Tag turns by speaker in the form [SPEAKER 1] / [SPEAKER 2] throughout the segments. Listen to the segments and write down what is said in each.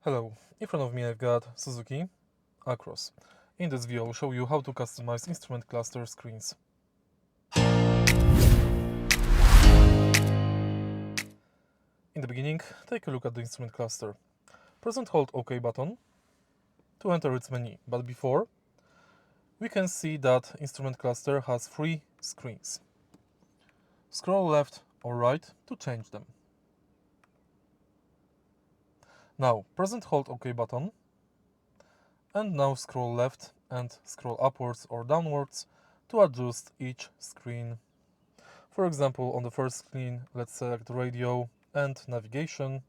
[SPEAKER 1] Hello, in front of me I've got Suzuki Across. In this video I'll show you how to customize instrument cluster screens. In the beginning, take a look at the instrument cluster. Press and hold OK button to enter its menu, but before, we can see that instrument cluster has 3 screens. Scroll left or right to change them. Now press and hold OK button, and now scroll left and scroll upwards or downwards to adjust each screen. For example, on the first screen, let's select radio and navigation.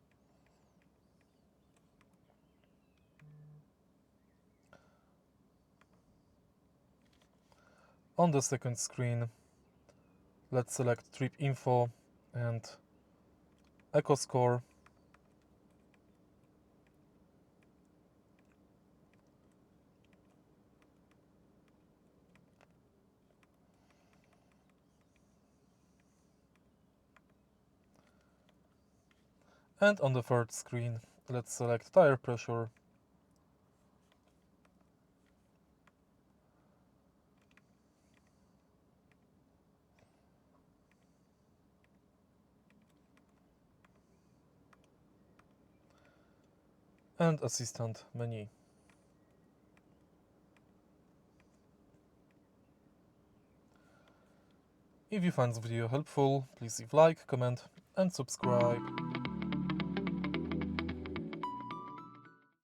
[SPEAKER 1] On the second screen, let's select trip info and echo score. And on the third screen, let's select tire pressure. And assistant menu. If you find this video helpful, please leave like, comment and subscribe.